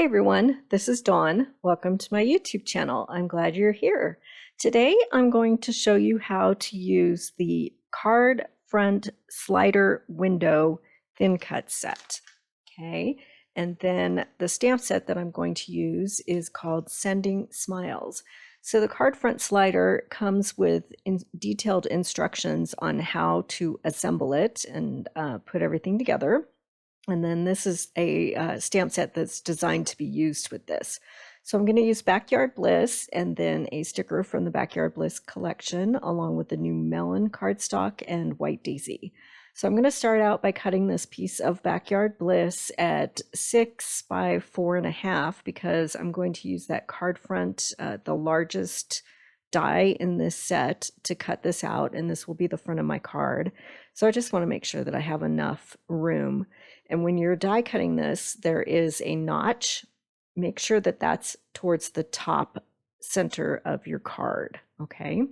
everyone, this is Dawn. Welcome to my YouTube channel. I'm glad you're here. Today I'm going to show you how to use the card front slider window thin cut set. Okay, and then the stamp set that I'm going to use is called Sending Smiles. So the card front slider comes with detailed instructions on how to assemble it and put everything together. And then this is a stamp set that's designed to be used with this. So I'm going to use Backyard Bliss and then a sticker from the Backyard Bliss collection along with the new melon cardstock and white daisy. So I'm going to start out by cutting this piece of Backyard Bliss at 6 by 4.5 because I'm going to use that card front, the largest die in this set, to cut this out, and this will be the front of my card. So I just want to make sure that I have enough room. And when you're die cutting this, there is a notch. Make sure that that's towards the top center of your card, okay?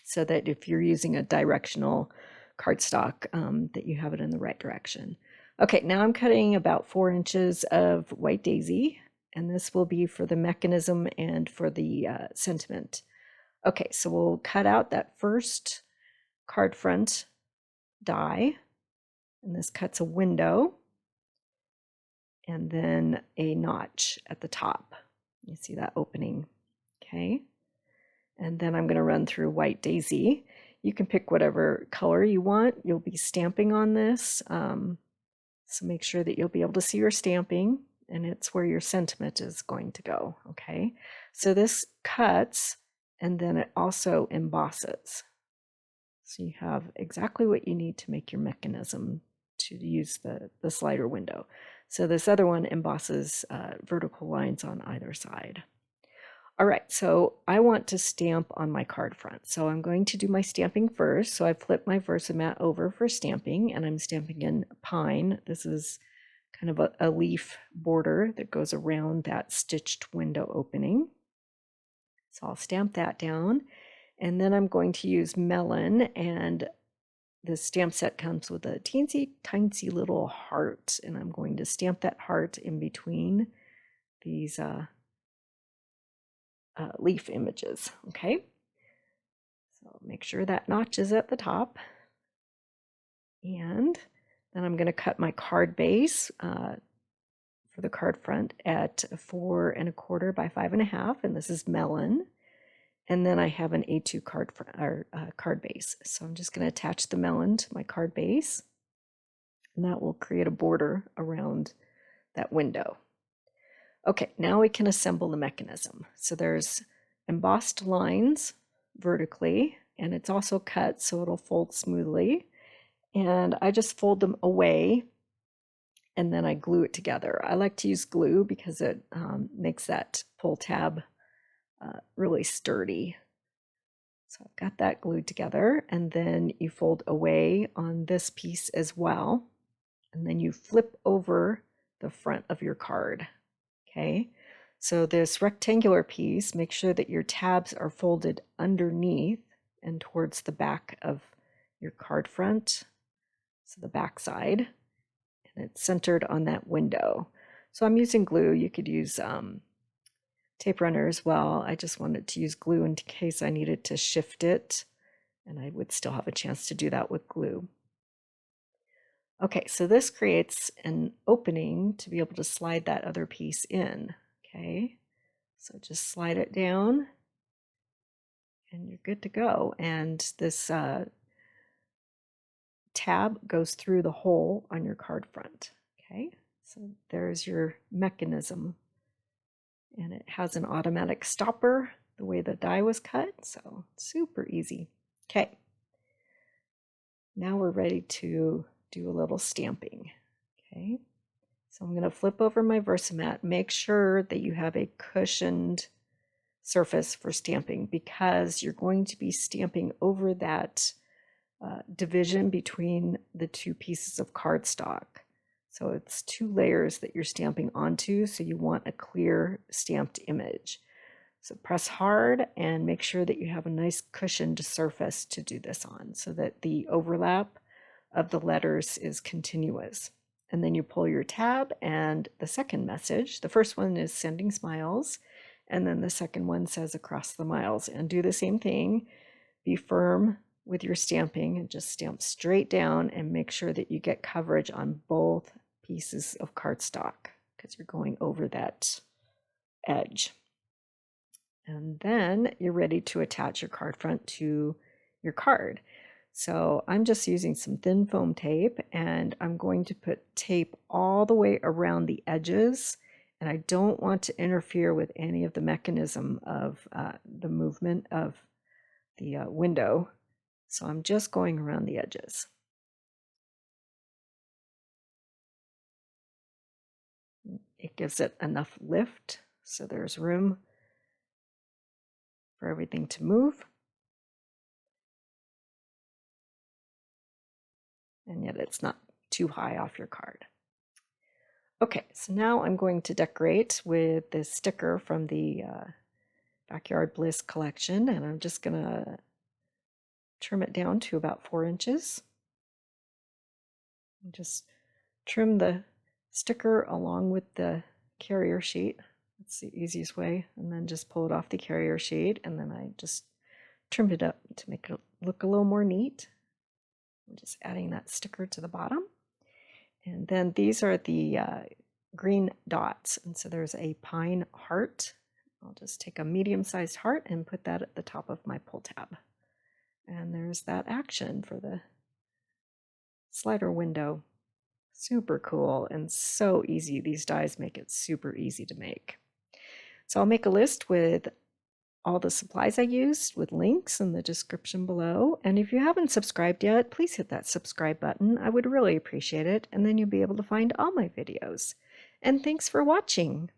So that if you're using a directional cardstock, that you have it in the right direction. Okay, now I'm cutting about 4 inches of white daisy, and this will be for the mechanism and for the sentiment. Okay, so we'll cut out that first card front die, and this cuts a window and then a notch at the top. You see that opening, okay? And then I'm going to run through white daisy. You can pick whatever color you want. You'll be stamping on this, so make sure that you'll be able to see your stamping, and it's where your sentiment is going to go, okay? So this cuts, and then it also embosses. So you have exactly what you need to make your mechanism to use the slider window. So this other one embosses vertical lines on either side. All right, so I want to stamp on my card front. So I'm going to do my stamping first. So I flipped my Versamat over for stamping, and I'm stamping in pine. This is kind of a leaf border that goes around that stitched window opening. So I'll stamp that down. And then I'm going to use melon, and the stamp set comes with a teensy tiny little heart, and I'm going to stamp that heart in between these leaf images, okay? So make sure that notch is at the top. And then I'm going to cut my card base for the card front at 4 1/4 by 5.5, and this is melon. And then I have an A2 card base. So I'm just going to attach the melon to my card base, and that will create a border around that window. Okay, now we can assemble the mechanism. So there's embossed lines vertically, and it's also cut so it'll fold smoothly. And I just fold them away, and then I glue it together. I like to use glue because it makes that pull tab really sturdy. So I've got that glued together, and then you fold away on this piece as well, and then you flip over the front of your card. Okay, so this rectangular piece, make sure that your tabs are folded underneath and towards the back of your card front, so the back side, and it's centered on that window. So I'm using glue. You could use tape runner as well. I just wanted to use glue in case I needed to shift it, and I would still have a chance to do that with glue. Okay, so this creates an opening to be able to slide that other piece in. Okay, so just slide it down and you're good to go. And this tab goes through the hole on your card front. Okay, so there's your mechanism. And it has an automatic stopper the way the die was cut, so super easy. Okay, now we're ready to do a little stamping. Okay, so I'm going to flip over my Versamat. Make sure that you have a cushioned surface for stamping because you're going to be stamping over that division between the two pieces of cardstock. So it's 2 layers that you're stamping onto, so you want a clear stamped image. So press hard and make sure that you have a nice cushioned surface to do this on so that the overlap of the letters is continuous. and then you pull your tab, and the second message, the first one is sending smiles, and then the second one says across the miles. And do the same thing. Be firm with your stamping and just stamp straight down and make sure that you get coverage on both pieces of cardstock because you're going over that edge. And then you're ready to attach your card front to your card. So I'm just using some thin foam tape, and I'm going to put tape all the way around the edges, and I don't want to interfere with any of the mechanism of the movement of the window. So I'm just going around the edges. It gives it enough lift so there's room for everything to move. And yet it's not too high off your card. Okay, so now I'm going to decorate with this sticker from the Backyard Bliss collection, and I'm just going to trim it down to about 4 inches. And just trim the sticker along with the carrier sheet. That's the easiest way. And then just pull it off the carrier sheet, and then I just trimmed it up to make it look a little more neat. I'm just adding that sticker to the bottom. And then these are the green dots. And so there's a pine heart. I'll just take a medium-sized heart and put that at the top of my pull tab. And there's that action for the slider window. Super cool and so easy. These dies make it super easy to make. So I'll make a list with all the supplies I used with links in the description below. And if you haven't subscribed yet, please hit that subscribe button. I would really appreciate it. And then you'll be able to find all my videos. And thanks for watching.